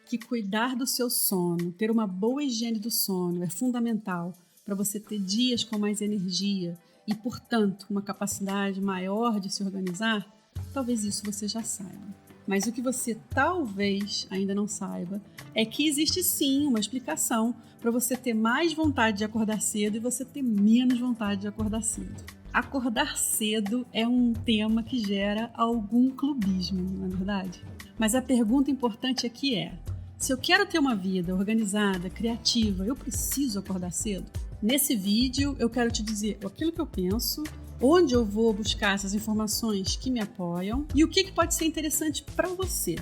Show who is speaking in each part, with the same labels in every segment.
Speaker 1: que cuidar do seu sono, ter uma boa higiene do sono é fundamental para você ter dias com mais energia e, portanto, uma capacidade maior de se organizar, talvez isso você já saiba. Mas o que você talvez ainda não saiba é que existe sim uma explicação para você ter mais vontade de acordar cedo e você ter menos vontade de acordar cedo. Acordar cedo é um tema que gera algum clubismo, não é verdade? Mas a pergunta importante aqui é: se eu quero ter uma vida organizada, criativa, eu preciso acordar cedo? Nesse vídeo eu quero te dizer aquilo que eu penso, onde eu vou buscar essas informações que me apoiam e o que pode ser interessante para você,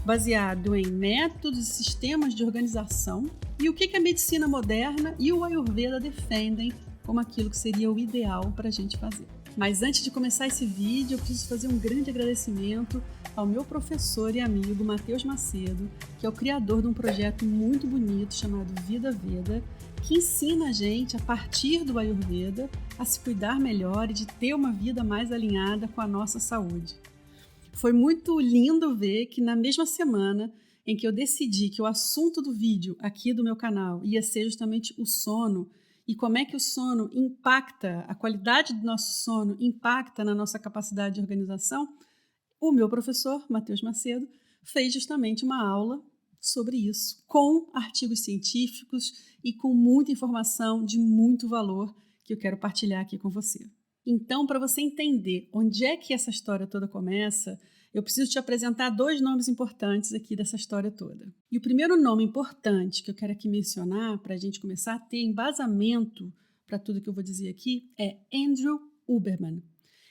Speaker 1: baseado em métodos e sistemas de organização e o que a medicina moderna e o Ayurveda defendem como aquilo que seria o ideal para a gente fazer. Mas antes de começar esse vídeo, eu preciso fazer um grande agradecimento ao meu professor e amigo Matheus Macedo, que é o criador de um projeto muito bonito chamado Vida Veda, que ensina a gente, a partir do Ayurveda, a se cuidar melhor e de ter uma vida mais alinhada com a nossa saúde. Foi muito lindo ver que na mesma semana em que eu decidi que o assunto do vídeo aqui do meu canal ia ser justamente o sono e como é que o sono impacta, a qualidade do nosso sono impacta na nossa capacidade de organização, o meu professor, Matheus Macedo, fez justamente uma aula sobre isso, com artigos científicos e com muita informação de muito valor que eu quero partilhar aqui com você. Então, para você entender onde é que essa história toda começa, eu preciso te apresentar dois nomes importantes aqui dessa história toda. E o primeiro nome importante que eu quero aqui mencionar, para a gente começar a ter embasamento para tudo que eu vou dizer aqui, é Andrew Huberman.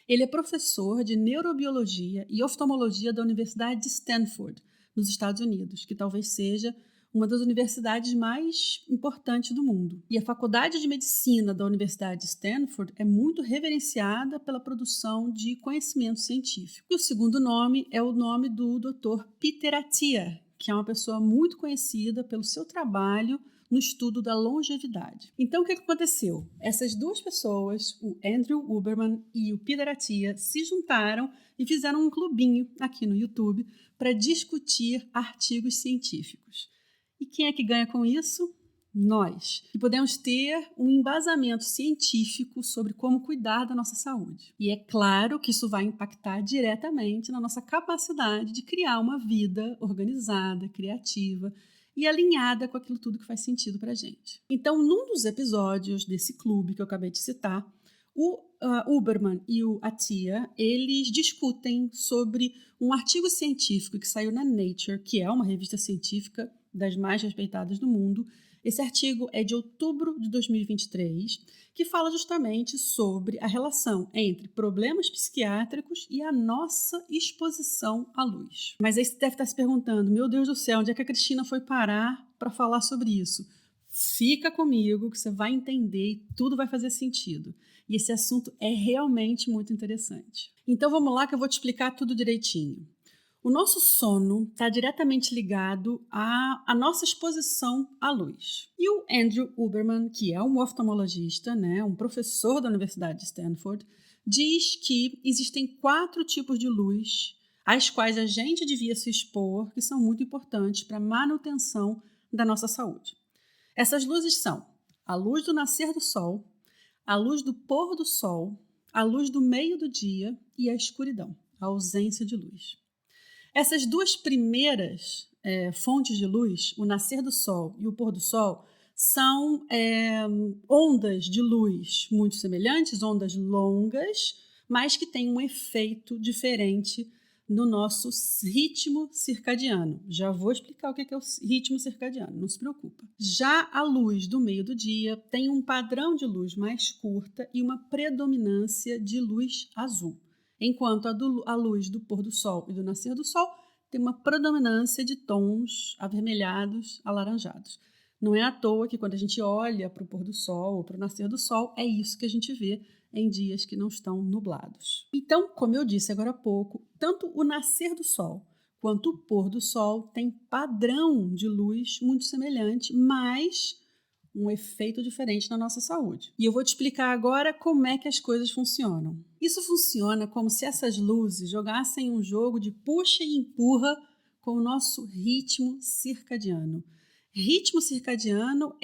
Speaker 1: Ele é professor de neurobiologia e oftalmologia da Universidade de Stanford, nos Estados Unidos, que talvez seja uma das universidades mais importantes do mundo. E a Faculdade de Medicina da Universidade de Stanford é muito reverenciada pela produção de conhecimento científico. E o segundo nome é o nome do Dr. Peter Attia, que é uma pessoa muito conhecida pelo seu trabalho no estudo da longevidade. Então, o que aconteceu? Essas duas pessoas, o Andrew Huberman e o Peter Attia, se juntaram e fizeram um clubinho aqui no YouTube para discutir artigos científicos. E quem é que ganha com isso? Nós, que podemos ter um embasamento científico sobre como cuidar da nossa saúde. E é claro que isso vai impactar diretamente na nossa capacidade de criar uma vida organizada, criativa e alinhada com aquilo tudo que faz sentido para a gente. Então, num dos episódios desse clube que eu acabei de citar, o Huberman e o Attia, eles discutem sobre um artigo científico que saiu na Nature, que é uma revista científica das mais respeitadas do mundo. Esse artigo é de outubro de 2023, que fala justamente sobre a relação entre problemas psiquiátricos e a nossa exposição à luz. Mas aí você deve estar se perguntando, meu Deus do céu, onde é que a Cristina foi parar para falar sobre isso? Fica comigo que você vai entender e tudo vai fazer sentido. E esse assunto é realmente muito interessante. Então vamos lá que eu vou te explicar tudo direitinho. O nosso sono está diretamente ligado à nossa exposição à luz. E o Andrew Huberman, que é um oftalmologista, um professor da Universidade de Stanford, diz que existem 4 tipos de luz às quais a gente devia se expor, que são muito importantes para a manutenção da nossa saúde. Essas luzes são a luz do nascer do sol, a luz do pôr do sol, a luz do meio do dia e a escuridão, a ausência de luz. Essas duas primeiras fontes de luz, o nascer do sol e o pôr do sol, são ondas de luz muito semelhantes, ondas longas, mas que têm um efeito diferente no nosso ritmo circadiano. Já vou explicar o que é o ritmo circadiano, não se preocupa. Já a luz do meio do dia tem um padrão de luz mais curta e uma predominância de luz azul, enquanto a luz do pôr do sol e do nascer do sol tem uma predominância de tons avermelhados, alaranjados. Não é à toa que quando a gente olha para o pôr do sol ou para o nascer do sol, é isso que a gente vê em dias que não estão nublados. Então, como eu disse agora há pouco, tanto o nascer do sol quanto o pôr do sol tem padrão de luz muito semelhante, mas um efeito diferente na nossa saúde. E eu vou te explicar agora como é que as coisas funcionam. Isso funciona como se essas luzes jogassem um jogo de puxa e empurra com o nosso ritmo circadiano. Ritmo circadiano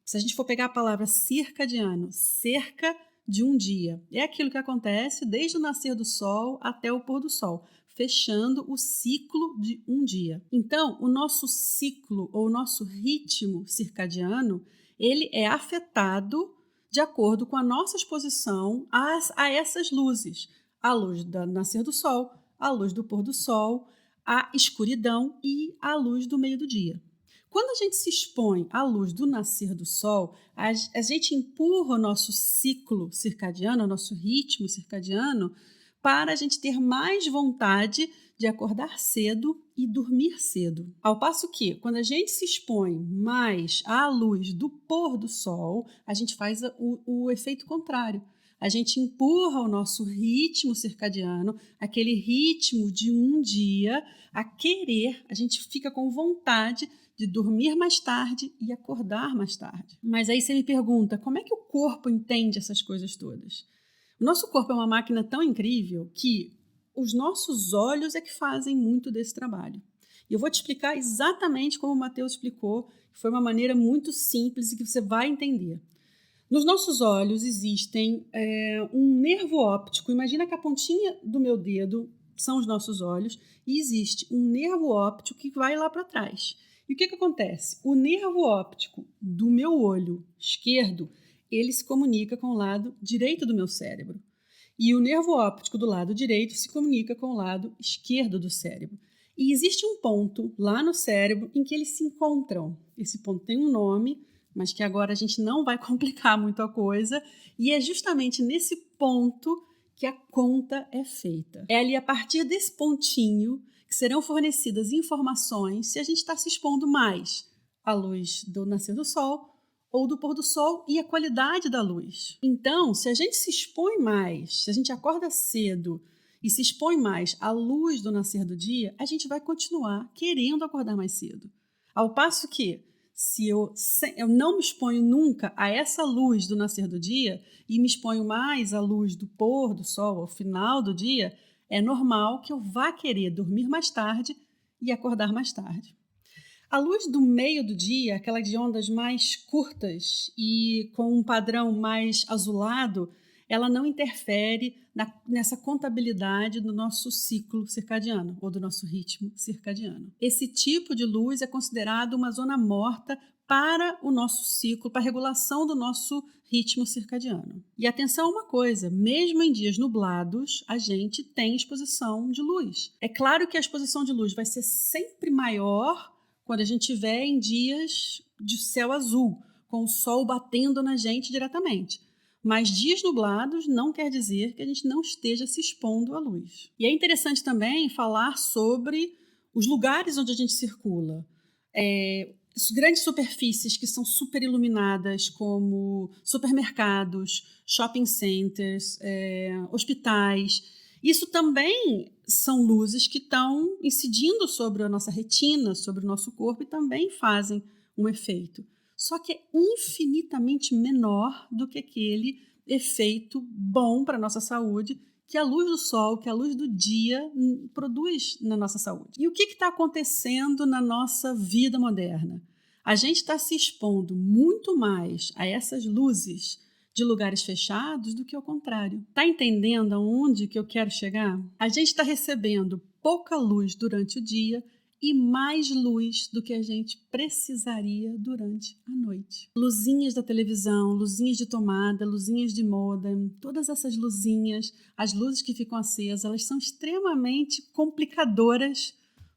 Speaker 1: se a gente for pegar a palavra circadiano, cerca de um dia. É aquilo que acontece desde o nascer do sol até o pôr do sol, fechando o ciclo de um dia. Então, o nosso ciclo ou o nosso ritmo circadiano, ele é afetado de acordo com a nossa exposição a essas luzes. A luz do nascer do sol, a luz do pôr do sol, a escuridão e a luz do meio do dia. Quando a gente se expõe à luz do nascer do sol, a gente empurra o nosso ciclo circadiano, o nosso ritmo circadiano, para a gente ter mais vontade de acordar cedo e dormir cedo. Ao passo que, quando a gente se expõe mais à luz do pôr do sol, a gente faz o efeito contrário. A gente empurra o nosso ritmo circadiano, aquele ritmo de um dia, a gente fica com vontade de dormir mais tarde e acordar mais tarde. Mas aí você me pergunta, como é que o corpo entende essas coisas todas? O nosso corpo é uma máquina tão incrível que os nossos olhos é que fazem muito desse trabalho. E eu vou te explicar exatamente como o Matheus explicou, que foi uma maneira muito simples e que você vai entender. Nos nossos olhos existem um nervo óptico. Imagina que a pontinha do meu dedo são os nossos olhos e existe um nervo óptico que vai lá para trás. E o que acontece? O nervo óptico do meu olho esquerdo, ele se comunica com o lado direito do meu cérebro. E o nervo óptico do lado direito se comunica com o lado esquerdo do cérebro. E existe um ponto lá no cérebro em que eles se encontram. Esse ponto tem um nome, mas que agora a gente não vai complicar muito a coisa. E é justamente nesse ponto que a conta é feita. É ali a partir desse pontinho que serão fornecidas informações se a gente está se expondo mais à luz do nascer do sol ou do pôr do sol e a qualidade da luz. Então, se a gente se expõe mais, se a gente acorda cedo e se expõe mais à luz do nascer do dia, a gente vai continuar querendo acordar mais cedo. Ao passo que, se eu não me exponho nunca a essa luz do nascer do dia e me exponho mais à luz do pôr do sol ao final do dia, é normal que eu vá querer dormir mais tarde e acordar mais tarde. A luz do meio do dia, aquela de ondas mais curtas e com um padrão mais azulado, ela não interfere nessa contabilidade do nosso ciclo circadiano ou do nosso ritmo circadiano. Esse tipo de luz é considerado uma zona morta para o nosso ciclo, para a regulação do nosso ritmo circadiano. E atenção a uma coisa, mesmo em dias nublados, a gente tem exposição de luz. É claro que a exposição de luz vai ser sempre maior quando a gente estiver em dias de céu azul, com o sol batendo na gente diretamente. Mas dias nublados não quer dizer que a gente não esteja se expondo à luz. E é interessante também falar sobre os lugares onde a gente circula. Grandes superfícies que são super iluminadas, como supermercados, shopping centers, hospitais. Isso também são luzes que estão incidindo sobre a nossa retina, sobre o nosso corpo e também fazem um efeito. Só que é infinitamente menor do que aquele efeito bom para a nossa saúde que a luz do sol, que a luz do dia produz na nossa saúde. E o que está acontecendo na nossa vida moderna? A gente está se expondo muito mais a essas luzes de lugares fechados do que ao contrário. Está entendendo aonde que eu quero chegar? A gente está recebendo pouca luz durante o dia e mais luz do que a gente precisaria durante a noite. Luzinhas da televisão, luzinhas de tomada, luzinhas de modem, todas essas luzinhas, as luzes que ficam acesas, elas são extremamente complicadoras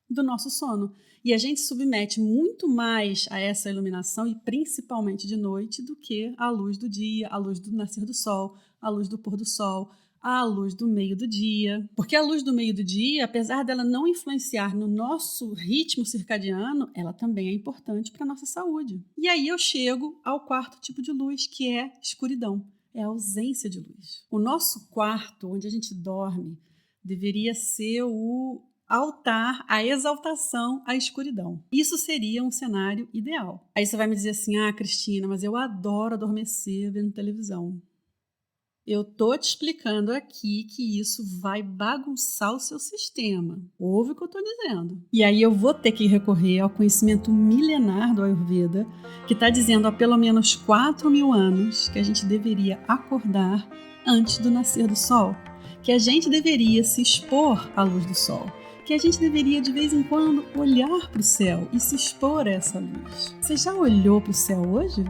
Speaker 1: do nosso sono. E a gente submete muito mais a essa iluminação, e principalmente de noite, do que a luz do dia, a luz do nascer do sol, a luz do pôr do sol, a luz do meio do dia. Porque a luz do meio do dia, apesar dela não influenciar no nosso ritmo circadiano, ela também é importante para a nossa saúde. E aí eu chego ao quarto tipo de luz, que é escuridão. É a ausência de luz. O nosso quarto, onde a gente dorme, deveria ser o altar, a exaltação à escuridão. Isso seria um cenário ideal. Aí você vai me dizer assim, Cristina, mas eu adoro adormecer vendo televisão. Eu tô te explicando aqui que isso vai bagunçar o seu sistema. Ouve o que eu tô dizendo. E aí eu vou ter que recorrer ao conhecimento milenar do Ayurveda, que está dizendo há pelo menos 4.000 anos que a gente deveria acordar antes do nascer do sol, que a gente deveria se expor à luz do sol, que a gente deveria de vez em quando olhar para o céu e se expor a essa luz. Você já olhou para o céu hoje?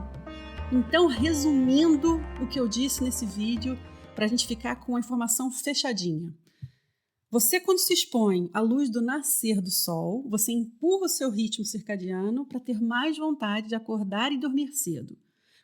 Speaker 1: Então, resumindo o que eu disse nesse vídeo, para a gente ficar com a informação fechadinha. Você, quando se expõe à luz do nascer do sol, você empurra o seu ritmo circadiano para ter mais vontade de acordar e dormir cedo.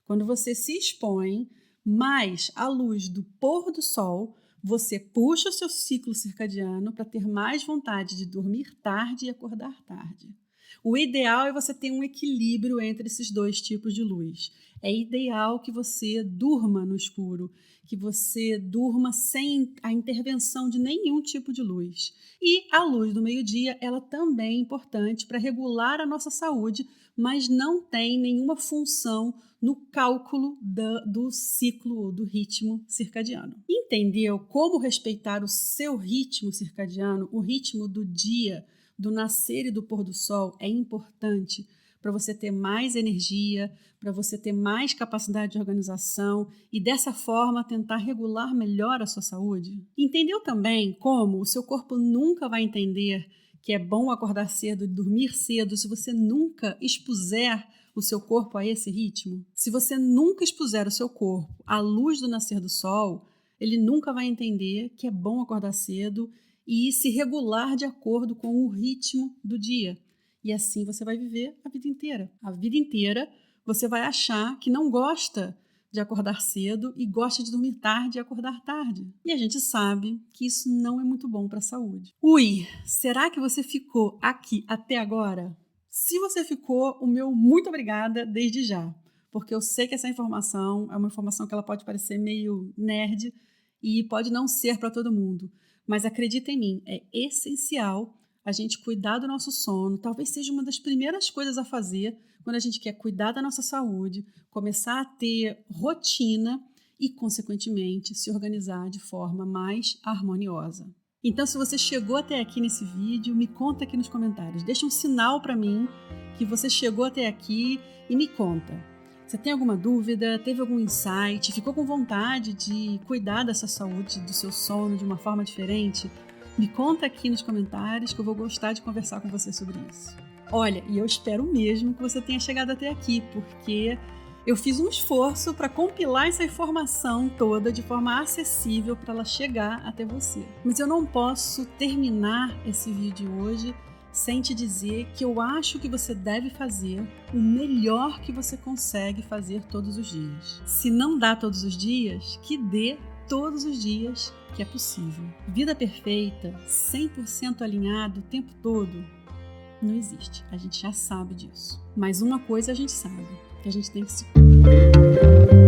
Speaker 1: Quando você se expõe mais à luz do pôr do sol, você puxa o seu ciclo circadiano para ter mais vontade de dormir tarde e acordar tarde. O ideal é você ter um equilíbrio entre esses dois tipos de luz. É ideal que você durma no escuro, que você durma sem a intervenção de nenhum tipo de luz. E a luz do meio-dia, ela também é importante para regular a nossa saúde, mas não tem nenhuma função no cálculo do ciclo, do ritmo circadiano. Entendeu como respeitar o seu ritmo circadiano, o ritmo do dia, do nascer e do pôr do sol é importante para você ter mais energia, para você ter mais capacidade de organização e dessa forma tentar regular melhor a sua saúde? Entendeu também como o seu corpo nunca vai entender que é bom acordar cedo e dormir cedo se você nunca expuser o seu corpo a esse ritmo? Se você nunca expuser o seu corpo à luz do nascer do sol, ele nunca vai entender que é bom acordar cedo e se regular de acordo com o ritmo do dia. E assim você vai viver a vida inteira. A vida inteira você vai achar que não gosta de acordar cedo e gosta de dormir tarde e acordar tarde. E a gente sabe que isso não é muito bom para a saúde. Ui, será que você ficou aqui até agora? Se você ficou, o meu muito obrigada desde já. Porque eu sei que essa informação é uma informação que ela pode parecer meio nerd e pode não ser para todo mundo. Mas acredita em mim, é essencial a gente cuidar do nosso sono. Talvez seja uma das primeiras coisas a fazer quando a gente quer cuidar da nossa saúde, começar a ter rotina e, consequentemente, se organizar de forma mais harmoniosa. Então, se você chegou até aqui nesse vídeo, me conta aqui nos comentários. Deixa um sinal para mim que você chegou até aqui e me conta. Você tem alguma dúvida? Teve algum insight? Ficou com vontade de cuidar da sua saúde, do seu sono de uma forma diferente? Me conta aqui nos comentários que eu vou gostar de conversar com você sobre isso. Olha, e eu espero mesmo que você tenha chegado até aqui, porque eu fiz um esforço para compilar essa informação toda de forma acessível para ela chegar até você. Mas eu não posso terminar esse vídeo hoje sem te dizer que eu acho que você deve fazer o melhor que você consegue fazer todos os dias. Se não dá todos os dias, que dê todos os dias que é possível. Vida perfeita, 100% alinhado o tempo todo, não existe. A gente já sabe disso. Mas uma coisa a gente sabe, que a gente tem que se cuidar.